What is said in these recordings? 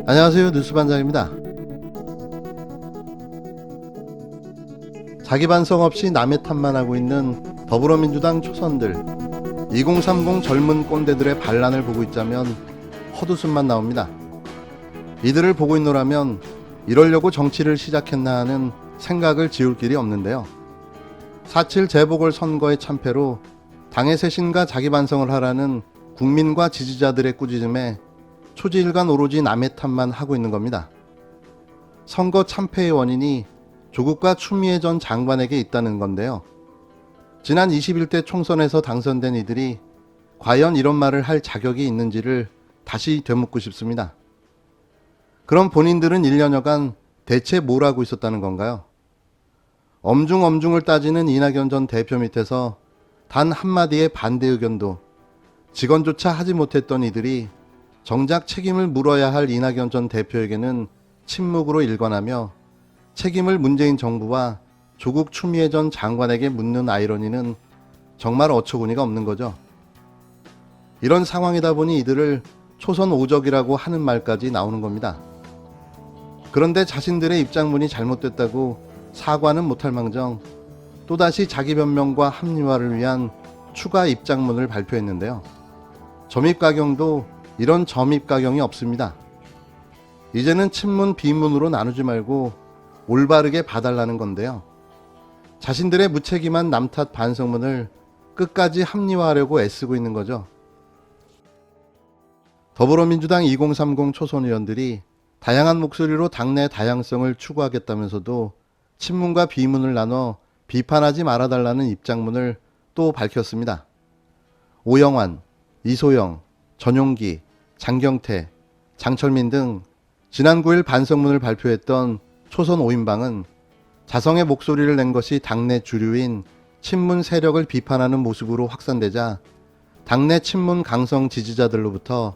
안녕하세요, 뉴스반장입니다. 자기 반성 없이 남의 탓만 하고 있는 더불어민주당 초선들, 2030 젊은 꼰대들의 반란을 보고 있자면 헛웃음만 나옵니다. 이들을 보고 있노라면 이러려고 정치를 시작했나 하는 생각을 지울 길이 없는데요. 4.7 재보궐선거의 참패로 당의 쇄신과 자기 반성을 하라는 국민과 지지자들의 꾸짖음에 초지일간 오로지 남의 탓만 하고 있는 겁니다. 선거 참패의 원인이 조국과 추미애 전 장관에게 있다는 건데요. 지난 21대 총선에서 당선된 이들이 과연 이런 말을 할 자격이 있는지를 다시 되묻고 싶습니다. 그럼 본인들은 1년여간 대체 뭘 하고 있었다는 건가요? 엄중엄중을 따지는 이낙연 전 대표 밑에서 단 한마디의 반대 의견도 직언조차 하지 못했던 이들이 정작 책임을 물어야 할 이낙연 전 대표에게는 침묵으로 일관하며 책임을 문재인 정부와 조국 추미애 전 장관에게 묻는 아이러니는 정말 어처구니가 없는 거죠. 이런 상황이다 보니 이들을 초선 오적이라고 하는 말까지 나오는 겁니다. 그런데 자신들의 입장문이 잘못됐다고 사과는 못할 망정 또다시 자기 변명과 합리화를 위한 추가 입장문을 발표했는데요. 점입가경도 이런 점입가경이 없습니다. 이제는 친문 비문으로 나누지 말고 올바르게 봐달라는 건데요. 자신들의 무책임한 남탓 반성문을 끝까지 합리화하려고 애쓰고 있는 거죠. 더불어민주당 2030 초선 의원들이 다양한 목소리로 당내 다양성을 추구하겠다면서도 친문과 비문을 나눠 비판하지 말아달라는 입장문을 또 밝혔습니다. 오영환, 이소영, 전용기, 장경태, 장철민 등 지난 9일 반성문을 발표했던 초선 5인방은 자성의 목소리를 낸 것이 당내 주류인 친문 세력을 비판하는 모습으로 확산되자 당내 친문 강성 지지자들로부터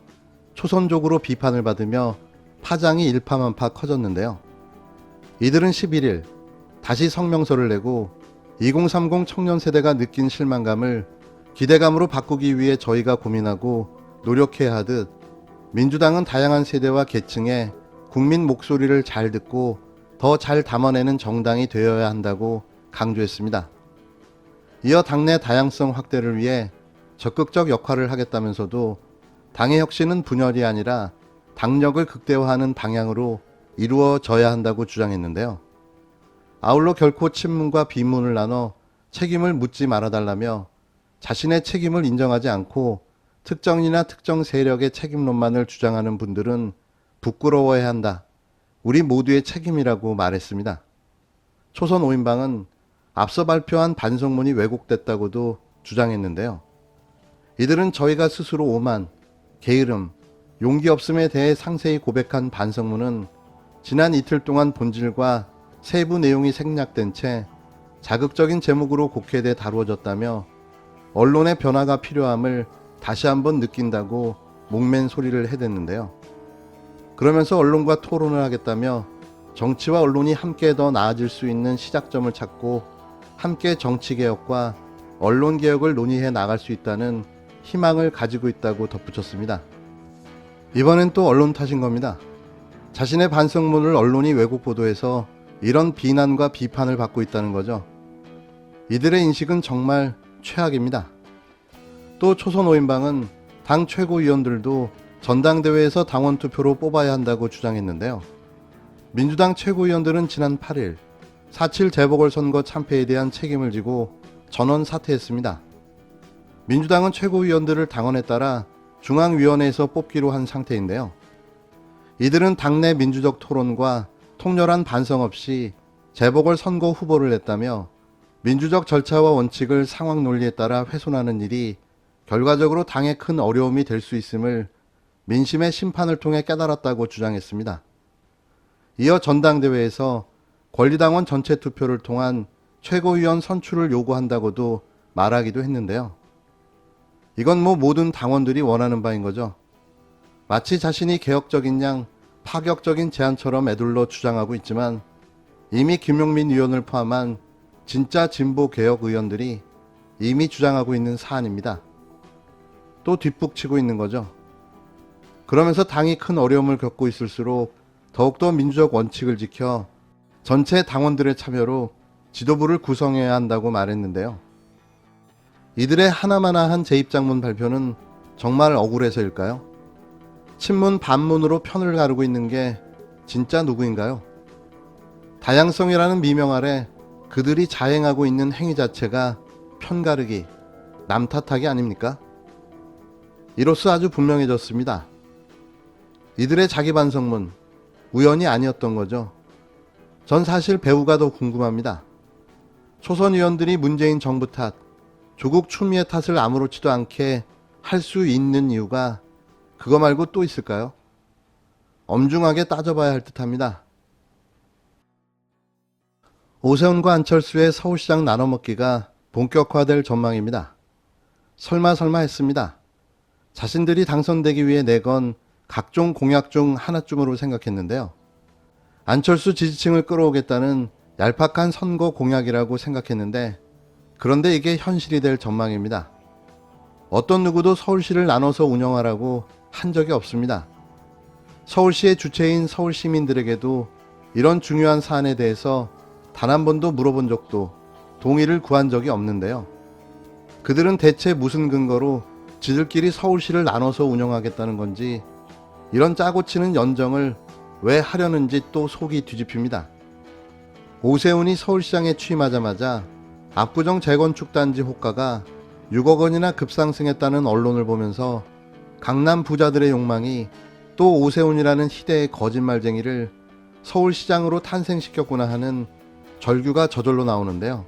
초선적으로 비판을 받으며 파장이 일파만파 커졌는데요. 이들은 11일 다시 성명서를 내고 2030 청년 세대가 느낀 실망감을 기대감으로 바꾸기 위해 저희가 고민하고 노력해야 하듯 민주당은 다양한 세대와 계층의 국민 목소리를 잘 듣고 더 잘 담아내는 정당이 되어야 한다고 강조했습니다. 이어 당내 다양성 확대를 위해 적극적 역할을 하겠다면서도 당의 혁신은 분열이 아니라 당력을 극대화하는 방향으로 이루어져야 한다고 주장했는데요. 아울러 결코 친문과 비문을 나눠 책임을 묻지 말아달라며 자신의 책임을 인정하지 않고 특정이나 특정 세력의 책임론만을 주장하는 분들은 부끄러워해야 한다. 우리 모두의 책임이라고 말했습니다. 초선 5인방은 앞서 발표한 반성문이 왜곡됐다고도 주장했는데요. 이들은 저희가 스스로 오만, 게으름, 용기 없음에 대해 상세히 고백한 반성문은 지난 이틀 동안 본질과 세부 내용이 생략된 채 자극적인 제목으로 곡해돼 다루어졌다며 언론의 변화가 필요함을 다시 한번 느낀다고 목맨 소리를 해댔는데요. 그러면서 언론과 토론을 하겠다며 정치와 언론이 함께 더 나아질 수 있는 시작점을 찾고 함께 정치개혁과 언론개혁을 논의해 나갈 수 있다는 희망을 가지고 있다고 덧붙였습니다. 이번엔 또 언론 탓인 겁니다. 자신의 반성문을 언론이 왜곡 보도해서 이런 비난과 비판을 받고 있다는 거죠. 이들의 인식은 정말 최악입니다. 또 초선 5인방은 당 최고위원들도 전당대회에서 당원 투표로 뽑아야 한다고 주장했는데요. 민주당 최고위원들은 지난 8일 4.7 재보궐선거 참패에 대한 책임을 지고 전원 사퇴했습니다. 민주당은 최고위원들을 당원에 따라 중앙위원회에서 뽑기로 한 상태인데요. 이들은 당내 민주적 토론과 통렬한 반성 없이 재보궐선거 후보를 냈다며 민주적 절차와 원칙을 상황 논리에 따라 훼손하는 일이 결과적으로 당에 큰 어려움이 될 수 있음을 민심의 심판을 통해 깨달았다고 주장했습니다. 이어 전당대회에서 권리당원 전체 투표를 통한 최고위원 선출을 요구한다고도 말하기도 했는데요. 이건 모든 당원들이 원하는 바인 거죠. 마치 자신이 개혁적인 양 파격적인 제안처럼 에둘러 주장하고 있지만 이미 김용민 의원을 포함한 진짜 진보 개혁 의원들이 이미 주장하고 있는 사안입니다. 또 뒷북치고 있는 거죠. 그러면서 당이 큰 어려움을 겪고 있을수록 더욱더 민주적 원칙을 지켜 전체 당원들의 참여로 지도부를 구성해야 한다고 말했는데요. 이들의 하나마나한 제2입장문 발표는 정말 억울해서일까요? 친문 반문으로 편을 가르고 있는 게 진짜 누구인가요? 다양성이라는 미명 아래 그들이 자행하고 있는 행위 자체가 편가르기, 남 탓하기 아닙니까? 이로써 아주 분명해졌습니다. 이들의 자기 반성문, 우연이 아니었던 거죠. 전 사실 배우가 더 궁금합니다. 초선 의원들이 문재인 정부 탓, 조국 추미애 탓을 아무렇지도 않게 할 수 있는 이유가 그거 말고 또 있을까요? 엄중하게 따져봐야 할 듯합니다. 오세훈과 안철수의 서울시장 나눠먹기가 본격화될 전망입니다. 설마 했습니다. 자신들이 당선되기 위해 내건 각종 공약 중 하나쯤으로 생각했는데요. 안철수 지지층을 끌어오겠다는 얄팍한 선거 공약이라고 생각했는데, 그런데 이게 현실이 될 전망입니다. 어떤 누구도 서울시를 나눠서 운영하라고 한 적이 없습니다. 서울시의 주체인 서울 시민들에게도 이런 중요한 사안에 대해서 단 한 번도 물어본 적도, 동의를 구한 적이 없는데요. 그들은 대체 무슨 근거로 지들끼리 서울시를 나눠서 운영하겠다는 건지, 이런 짜고 치는 연정을 왜 하려는지 또 속이 뒤집힙니다. 오세훈이 서울시장에 취임하자마자 압구정 재건축 단지 호가가 6억 원이나 급상승했다는 언론을 보면서 강남 부자들의 욕망이 또 오세훈이라는 희대의 거짓말쟁이를 서울시장으로 탄생시켰구나 하는 절규가 저절로 나오는데요.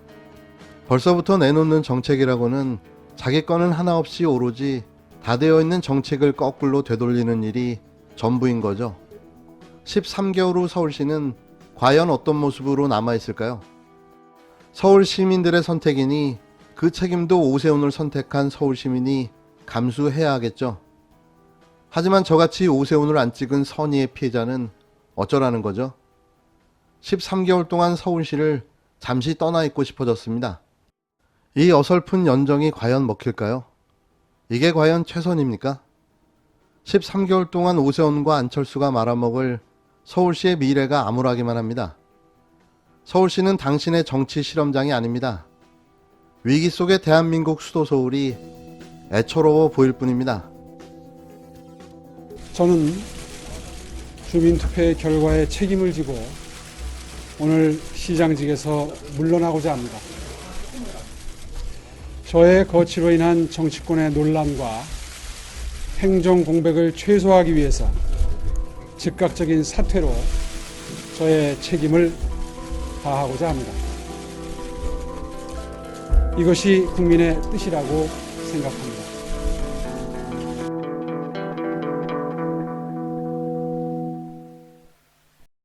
벌써부터 내놓는 정책이라고는 자기 거는 하나 없이 오로지 다 되어 있는 정책을 거꾸로 되돌리는 일이 전부인 거죠. 13개월 후 서울시는 과연 어떤 모습으로 남아있을까요? 서울 시민들의 선택이니 그 책임도 오세훈을 선택한 서울 시민이 감수해야 하겠죠. 하지만 저같이 오세훈을 안 찍은 선의의 피해자는 어쩌라는 거죠? 13개월 동안 서울시를 잠시 떠나 있고 싶어졌습니다. 이 어설픈 연정이 과연 먹힐까요? 이게 과연 최선입니까? 13개월 동안 오세훈과 안철수가 말아먹을 서울시의 미래가 암울하기만 합니다. 서울시는 당신의 정치 실험장이 아닙니다. 위기 속의 대한민국 수도 서울이 애처로워 보일 뿐입니다. 저는 주민투표의 결과에 책임을 지고 오늘 시장직에서 물러나고자 합니다. 저의 거취로 인한 정치권의 논란과 행정 공백을 최소화하기 위해서 즉각적인 사퇴로 저의 책임을 다하고자 합니다. 이것이 국민의 뜻이라고 생각합니다.